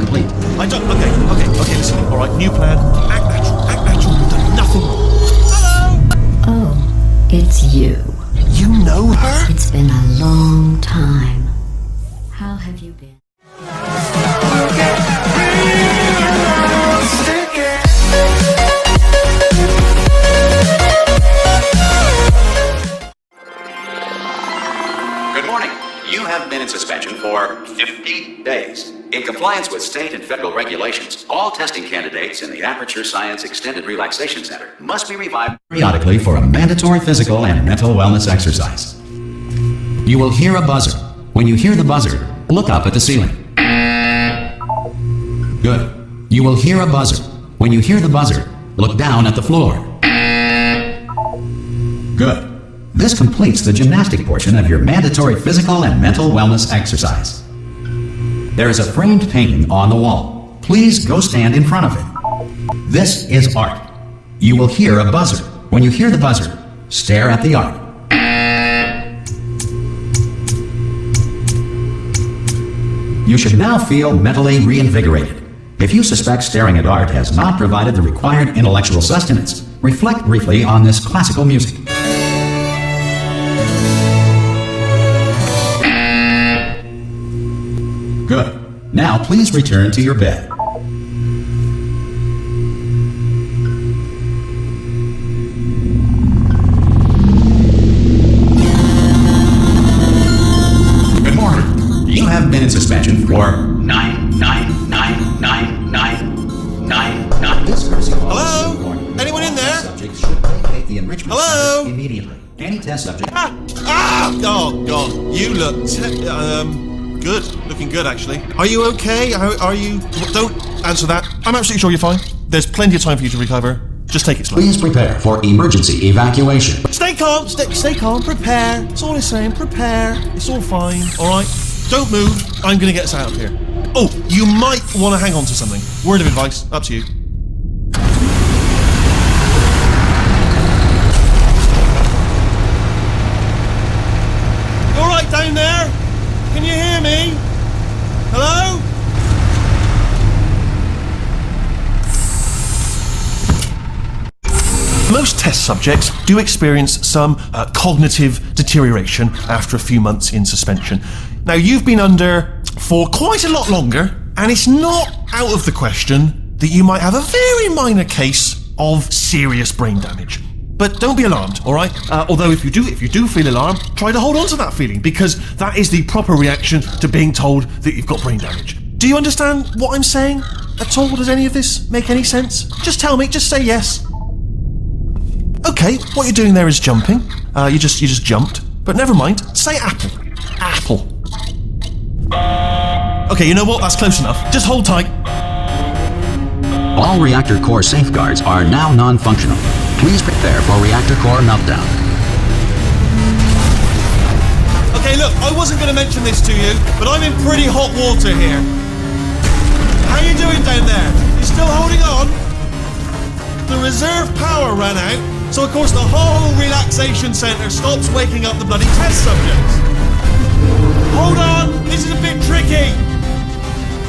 complete. I don't... Okay, listen. All right, new plan. Act natural. You've done nothing wrong. Hello! Oh, it's you. You know her? It's been a long time. How have you been? Good morning. You have been in suspension for 50 days. In compliance with state and federal regulations, all testing candidates in the Aperture Science Extended Relaxation Center must be revived periodically for a mandatory physical and mental wellness exercise. You will hear a buzzer. When you hear the buzzer, look up at the ceiling. Good. You will hear a buzzer. When you hear the buzzer, look down at the floor. Good. This completes the gymnastic portion of your mandatory physical and mental wellness exercise. There is a framed painting on the wall. Please go stand in front of it. This is art. You will hear a buzzer. When you hear the buzzer, stare at the art. You should now feel mentally reinvigorated. If you suspect staring at art has not provided the required intellectual sustenance, reflect briefly on this classical music. Good. Now please return to your bed. Good morning. You have been in suspension for 9. This courtesy call. Hello? Anyone in there? Subjects should vacate the enrichment Hello? center immediately. Any test subject. Oh, God. You look... good. Looking good, actually. Are you okay? Are you... Don't answer that. I'm absolutely sure you're fine. There's plenty of time for you to recover. Just take it slow. Please prepare for emergency evacuation. Stay calm. Stay calm. Prepare. That's all I'm saying. Prepare. It's all fine. All right? Don't move. I'm going to get us out of here. Oh, you might want to hang on to something. Word of advice. Up to you. You all right down there? Can you hear me? Hello? Most test subjects do experience some cognitive deterioration after a few months in suspension. Now, you've been under for quite a lot longer, and it's not out of the question that you might have a very minor case of serious brain damage. But don't be alarmed, all right? Although if you do feel alarmed, try to hold on to that feeling, because that is the proper reaction to being told that you've got brain damage. Do you understand what I'm saying at all? Does any of this make any sense? Just tell me, just say yes. Okay, what you're doing there is jumping. You just jumped. But never mind, say apple. Apple. Okay, you know what? That's close enough. Just hold tight. All reactor core safeguards are now non-functional. Please prepare for reactor core meltdown. Okay, look, I wasn't going to mention this to you, but I'm in pretty hot water here. How you doing down there? You still holding on? The reserve power ran out, so of course the whole relaxation centre stops waking up the bloody test subjects. Hold on, this is a bit tricky.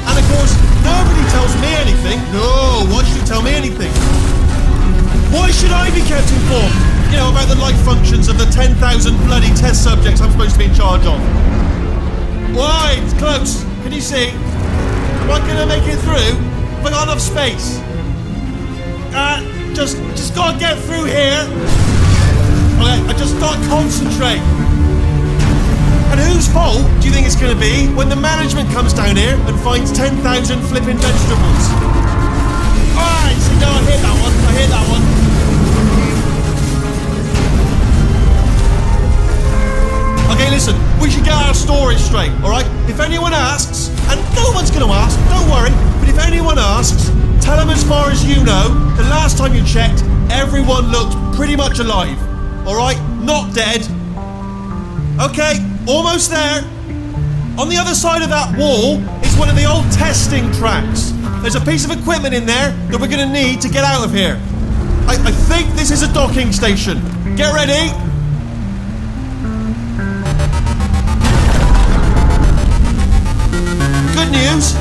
And of course, nobody tells me anything. No, why should you tell me anything? Why should I be kept informed? You know, about the life functions of the 10,000 bloody test subjects I'm supposed to be in charge of. Why? It's close. Can you see? Am I going to make it through? Have I got enough space? Just gotta get through here. Okay, I just gotta concentrate. And whose fault do you think it's going to be when the management comes down here and finds 10,000 flipping vegetables? Alright, so no, I hear that one. Okay, listen, we should get our stories straight, alright? If anyone asks, and no one's going to ask, don't worry, but if anyone asks, tell them as far as you know, the last time you checked, everyone looked pretty much alive, alright? Not dead. Okay, almost there. On the other side of that wall is one of the old testing tracks. There's a piece of equipment in there that we're going to need to get out of here. I think this is a docking station. Get ready. Good news.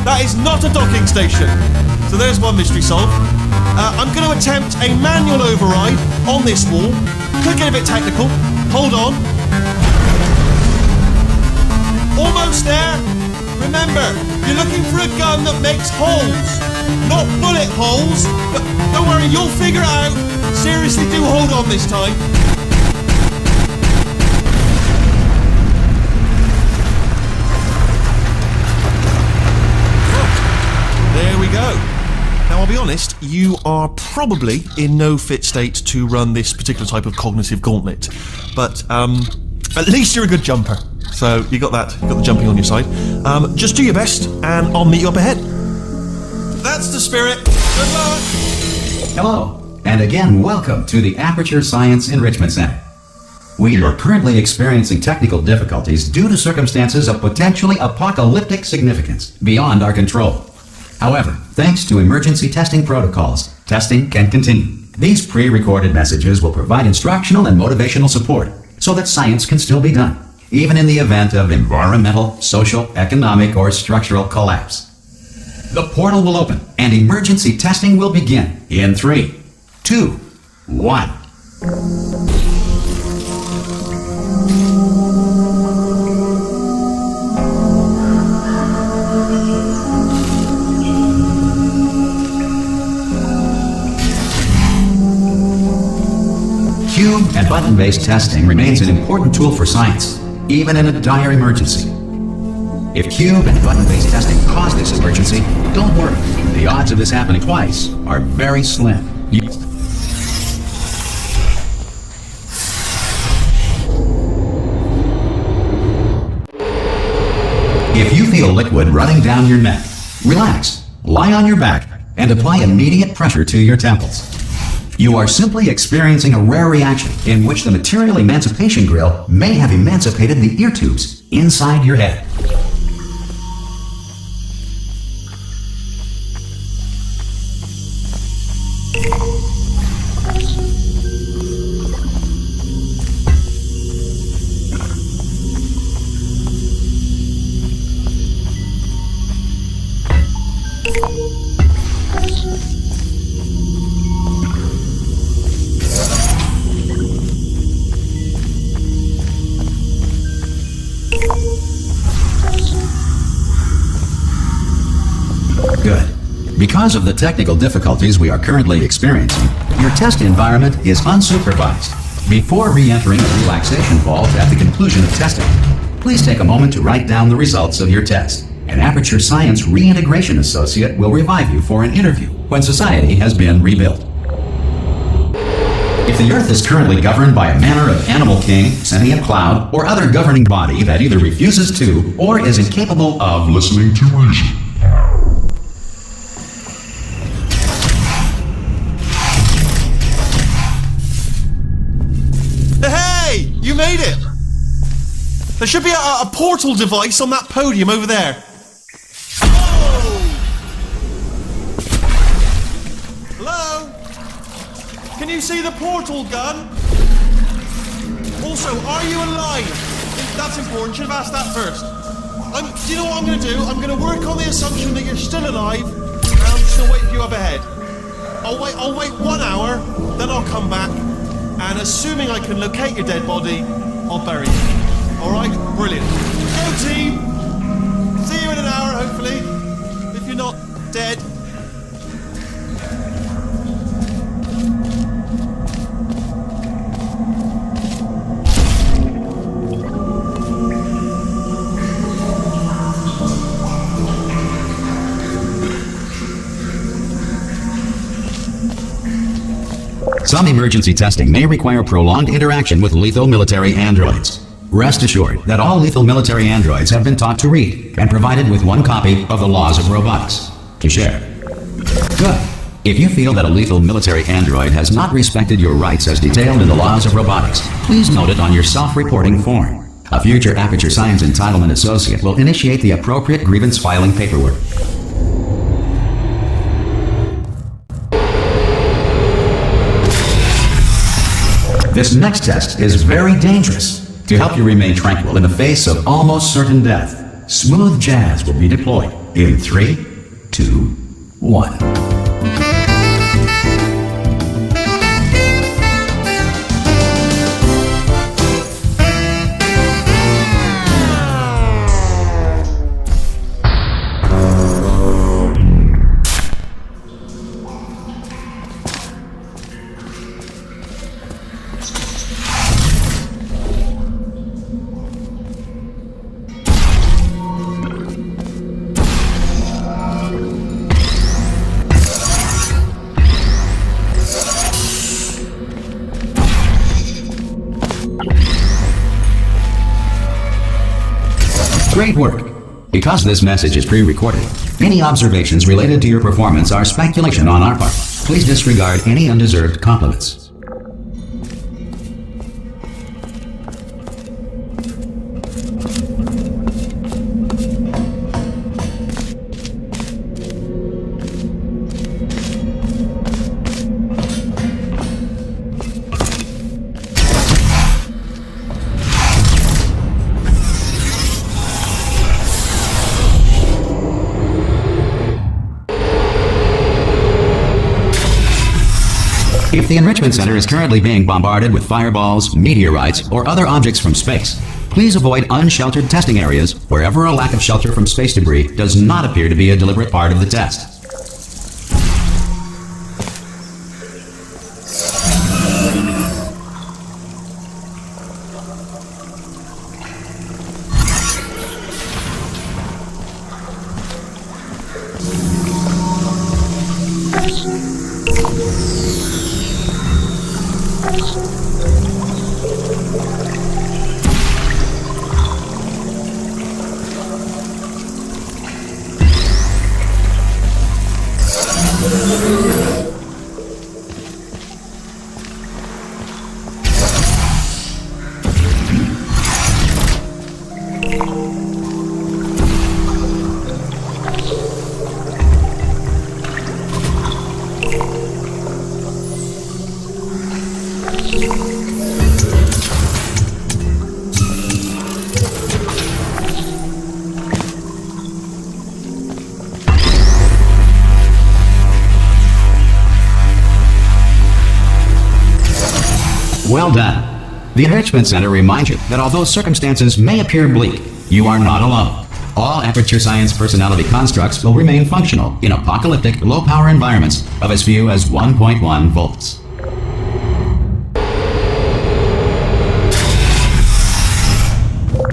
That is not a docking station. So there's one mystery solved. I'm going to attempt a manual override on this wall. Could get a bit technical. Hold on. Almost there. Remember, you're looking for a gun that makes holes. Not bullet holes. But don't worry, you'll figure it out. Seriously, do hold on this time. There we go. Now, I'll be honest, you are probably in no fit state to run this particular type of cognitive gauntlet. But, at least you're a good jumper. So, you got that. You got the jumping on your side. Just do your best, and I'll meet you up ahead. That's the spirit. Good luck. Hello, and again, welcome to the Aperture Science Enrichment Center. We are currently experiencing technical difficulties due to circumstances of potentially apocalyptic significance beyond our control. However, thanks to emergency testing protocols, testing can continue. These pre-recorded messages will provide instructional and motivational support so that science can still be done, even in the event of environmental, social, economic, or structural collapse. The portal will open and emergency testing will begin in 3, 2, 1. Cube and button-based testing remains an important tool for science, even in a dire emergency. If cube and button-based testing caused this emergency, don't worry. The odds of this happening twice are very slim. If you feel liquid running down your neck, relax, lie on your back, and apply immediate pressure to your temples. You are simply experiencing a rare reaction in which the material emancipation grill may have emancipated the ear tubes inside your head. Good. Because of the technical difficulties we are currently experiencing, your test environment is unsupervised. Before re-entering the relaxation vault at the conclusion of testing, please take a moment to write down the results of your test. An Aperture Science Reintegration Associate will revive you for an interview when society has been rebuilt. If the Earth is currently governed by a manner of animal king, sentient cloud, or other governing body that either refuses to or is incapable of listening to reason, You made it! There should be a portal device on that podium over there. Oh! Hello? Can you see the portal gun? Also, are you alive? That's important, should have asked that first. Do you know what I'm going to do? I'm going to work on the assumption that you're still alive, and I'm just going to wait for you up ahead. I'll wait 1 hour, then I'll come back. And assuming I can locate your dead body, I'll bury you. Alright? Brilliant. Go team! See you in an hour, hopefully. If you're not dead. Some emergency testing may require prolonged interaction with lethal military androids. Rest assured that all lethal military androids have been taught to read and provided with 1 copy of the Laws of Robotics to share. Good. If you feel that a lethal military android has not respected your rights as detailed in the Laws of Robotics, please note it on your self-reporting form. A future Aperture Science Entitlement Associate will initiate the appropriate grievance filing paperwork. This next test is very dangerous. To help you remain tranquil in the face of almost certain death, smooth jazz will be deployed. in 3, 2, 1. Great work! Because this message is pre-recorded, any observations related to your performance are speculation on our part. Please disregard any undeserved compliments. If the Enrichment Center is currently being bombarded with fireballs, meteorites, or other objects from space, please avoid unsheltered testing areas wherever a lack of shelter from space debris does not appear to be a deliberate part of the test. Well done. The Enrichment Center reminds you that although circumstances may appear bleak, you are not alone. All Aperture Science personality constructs will remain functional in apocalyptic, low-power environments of as few as 1.1 volts.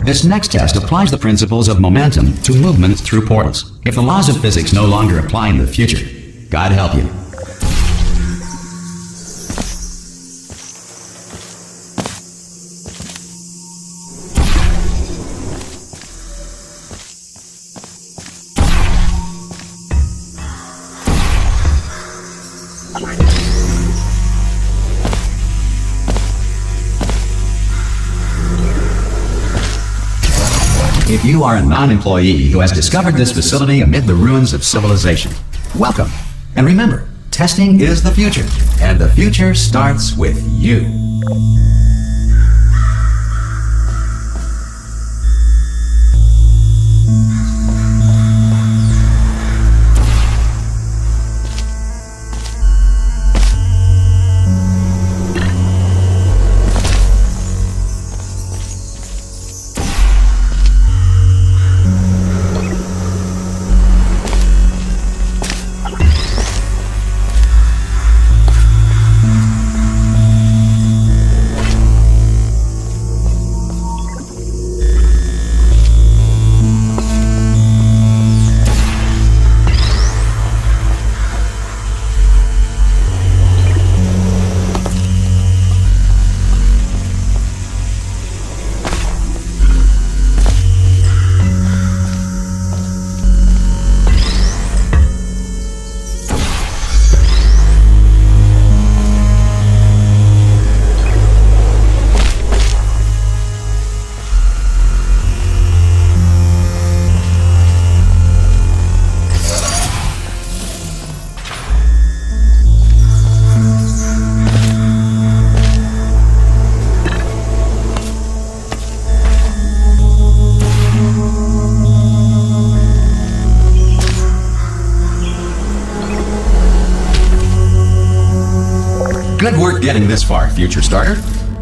This next test applies the principles of momentum to movement through portals. If the laws of physics no longer apply in the future, God help you. If you are a non-employee who has discovered this facility amid the ruins of civilization, welcome. And remember, testing is the future, and the future starts with you. Good work getting this far, future starter.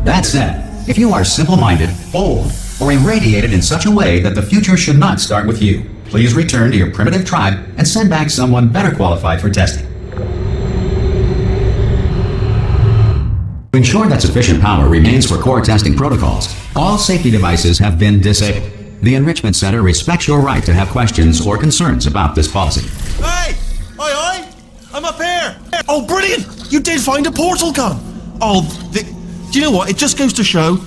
That said, if you are simple-minded, bold, or irradiated in such a way that the future should not start with you, please return to your primitive tribe and send back someone better qualified for testing. To ensure that sufficient power remains for core testing protocols, all safety devices have been disabled. The Enrichment Center respects your right to have questions or concerns about this policy. Hey! Oi, oi! I'm up here! Oh, brilliant! You did find a portal gun! Oh, do you know what? It just goes to show,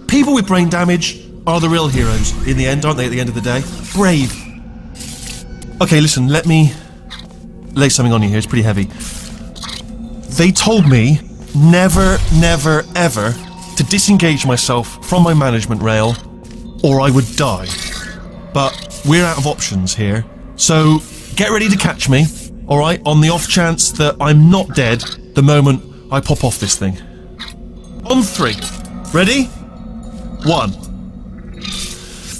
people with brain damage are the real heroes in the end, aren't they, at the end of the day? Brave. Okay, listen, let me lay something on you here. It's pretty heavy. They told me never, never, ever to disengage myself from my management rail or I would die. But we're out of options here. So get ready to catch me, alright, on the off chance that I'm not dead the moment I pop off this thing. On 3. Ready? 1,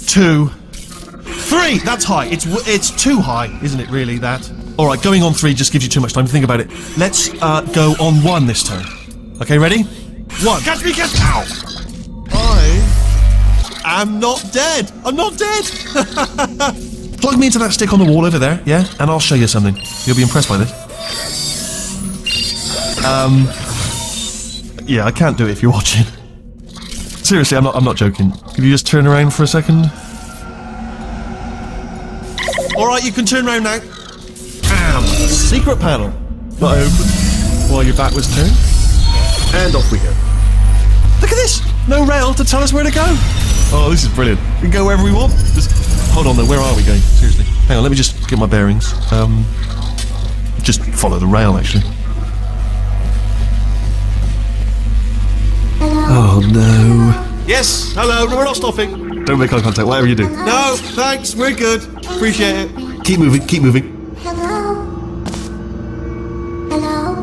2, 3! That's high. It's too high, isn't it, really, that? Alright, going on 3 just gives you too much time to think about it. Let's go on 1 this turn. Okay, ready? 1. Catch me, catch me! Ow! I'm not dead! I'm not dead! Plug me into that stick on the wall over there, yeah? And I'll show you something. You'll be impressed by this. Yeah, I can't do it if you're watching. Seriously, I'm not joking. Could you just turn around for a second? Alright, you can turn around now. Bam! Secret panel. Not open. While your back was turned. And off we go. Look at this! No rail to tell us where to go! Oh, this is brilliant. We can go wherever we want. Just hold on though, where are we going? Seriously. Hang on, let me just get my bearings. Just follow the rail, actually. Oh no. Yes, hello, no, we're not stopping. Don't make eye contact, whatever you do. No, thanks, we're good. Appreciate it. Keep moving, keep moving. Hello? Hello?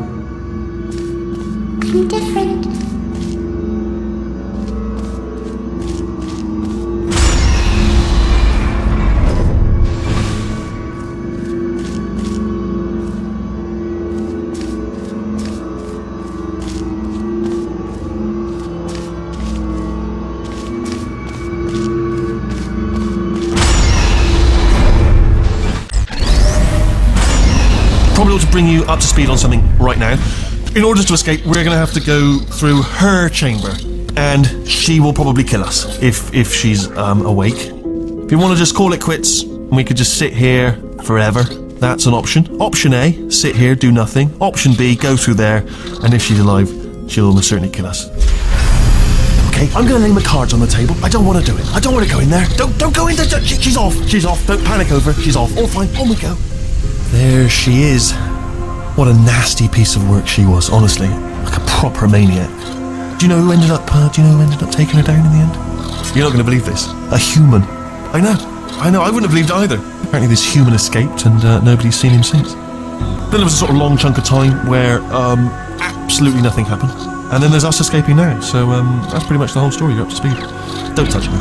I'm different. Probably ought to bring you up to speed on something right now. In order to escape, we're going to have to go through her chamber, and she will probably kill us if she's awake. If you want to just call it quits, and we could just sit here forever, that's an option. Option A, sit here, do nothing. Option B, go through there, and if she's alive, she'll almost certainly kill us. Okay, I'm going to lay my cards on the table. I don't want to do it. I don't want to go in there. Don't go in there. She's off. She's off. Don't panic over. She's off. All fine. On we go. There she is. What a nasty piece of work she was, honestly. Like a proper maniac. Do you know who ended up taking her down in the end? You're not going to believe this. A human. I know. I wouldn't have believed either. Apparently this human escaped and nobody's seen him since. Then there was a sort of long chunk of time where absolutely nothing happened. And then there's us escaping now. So that's pretty much the whole story. You're up to speed. Don't touch me.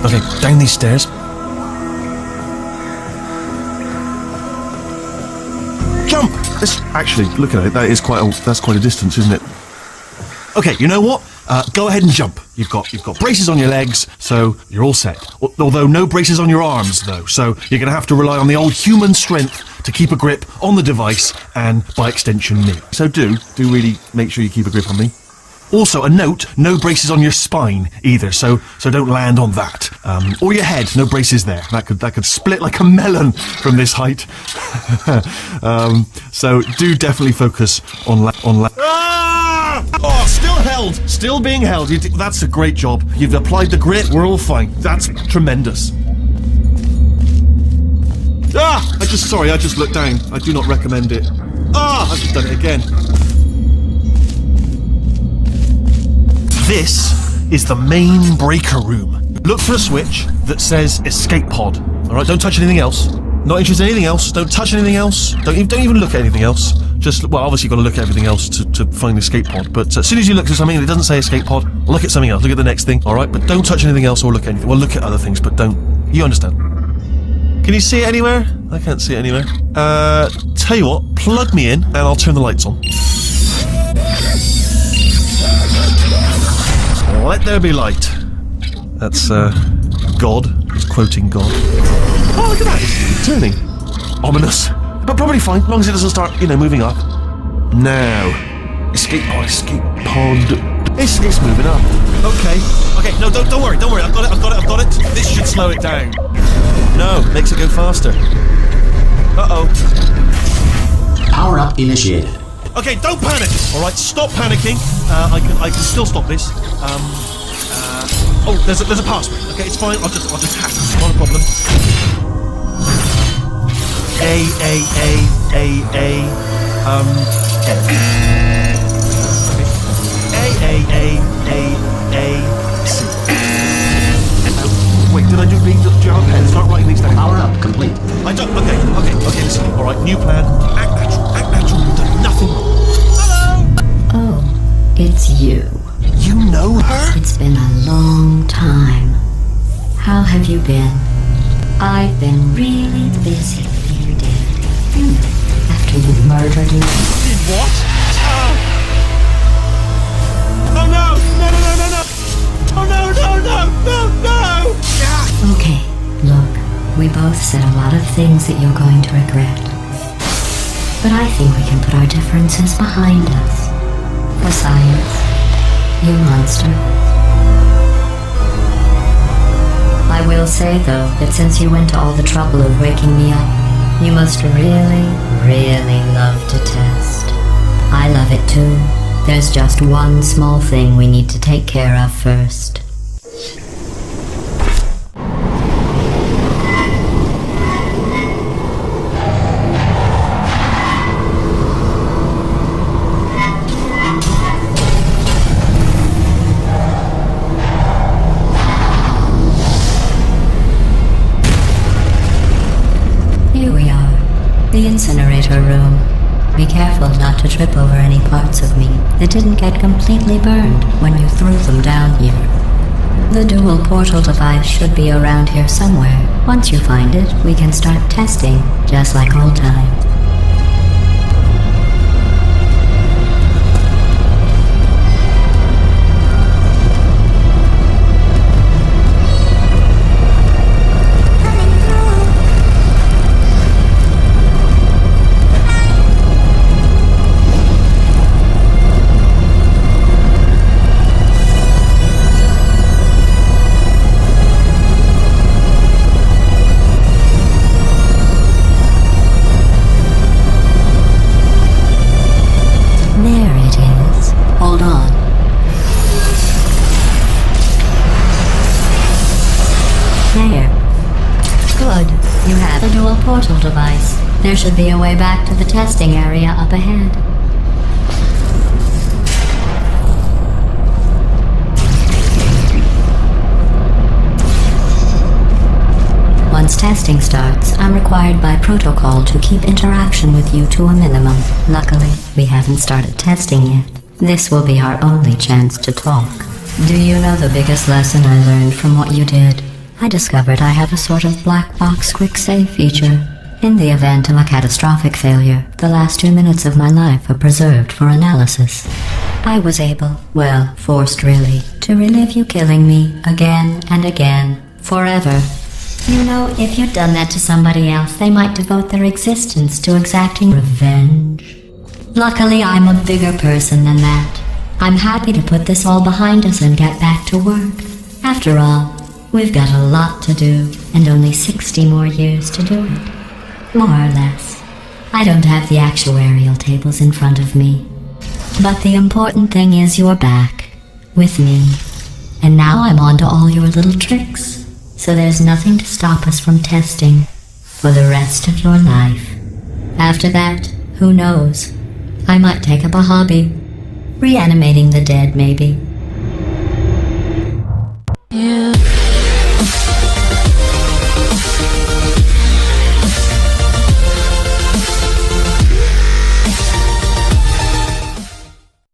Okay, down these stairs. Jump! Actually, look at it. That's quite a distance, isn't it? Okay, you know what? Go ahead and jump. You've got braces on your legs, so you're all set. Although no braces on your arms, though. So you're going to have to rely on the old human strength to keep a grip on the device and, by extension, me. So do really make sure you keep a grip on me. Also, a note, no braces on your spine either, so don't land on that. Or your head, no braces there. That could split like a melon from this height. So do definitely focus on Ah! Oh, still being held. That's a great job. You've applied the grit, we're all fine. That's tremendous. Ah! I just looked down. I do not recommend it. Ah! I've just done it again. This is the main breaker room. Look for a switch that says escape pod. Alright, don't touch anything else. Not interested in anything else. Don't touch anything else. Don't even look at anything else. Just, well, obviously you've got to look at everything else to find the escape pod, but as soon as you look at something and it doesn't say escape pod, look at something else, look at the next thing, alright? But don't touch anything else or look at anything. Well, look at other things, but don't. You understand. Can you see it anywhere? I can't see it anywhere. Tell you what, plug me in and I'll turn the lights on. Let there be light. That's, God. He's quoting God. Oh, look at that! It's turning. Ominous. But probably fine, as long as it doesn't start, moving up. Now. Escape pod. It's moving up. Okay, no, don't worry. I've got it. This should slow it down. No, makes it go faster. Uh-oh. Power up initiated. Okay, don't panic. All right, stop panicking. I can still stop this. Oh, there's a password. Okay, it's fine. I'll just hack it. Not a problem. A. C. Wait, did I do read? Do you have a pen? Start writing these down. Power up complete. I don't. Okay. Listen. All right, new plan. Act natural. You've done nothing wrong. Hello. Oh, it's you. You know her? It's been a long time. How have you been? I've been really busy, dear. After you murdered me. Did what? Oh no! Oh no! Yeah. Okay, look, we both said a lot of things that you're going to regret. But I think we can put our differences behind us. For science, you monster. I will say, though, that since you went to all the trouble of waking me up, you must really, really love to test. I love it too. There's just one small thing we need to take care of first. Here we are, the incinerator room. Be careful not to trip over any parts of me that didn't get completely burned when you threw them down here. The dual portal device should be around here somewhere. Once you find it, we can start testing, just like old times. Portal device. There should be a way back to the testing area up ahead. Once testing starts, I'm required by protocol to keep interaction with you to a minimum. Luckily, we haven't started testing yet. This will be our only chance to talk. Do you know the biggest lesson I learned from what you did? I discovered I have a sort of black box quick save feature. In the event of a catastrophic failure, the last 2 minutes of my life are preserved for analysis. I was able, well, forced really, to relive you killing me again and again, forever. You know, if you'd done that to somebody else, they might devote their existence to exacting revenge. Luckily, I'm a bigger person than that. I'm happy to put this all behind us and get back to work. After all, we've got a lot to do, and only 60 more years to do it. More or less. I don't have the actuarial tables in front of me. But the important thing is you're back, with me. And now I'm on to all your little tricks. So there's nothing to stop us from testing for the rest of your life. After that, who knows? I might take up a hobby. Reanimating the dead, maybe. You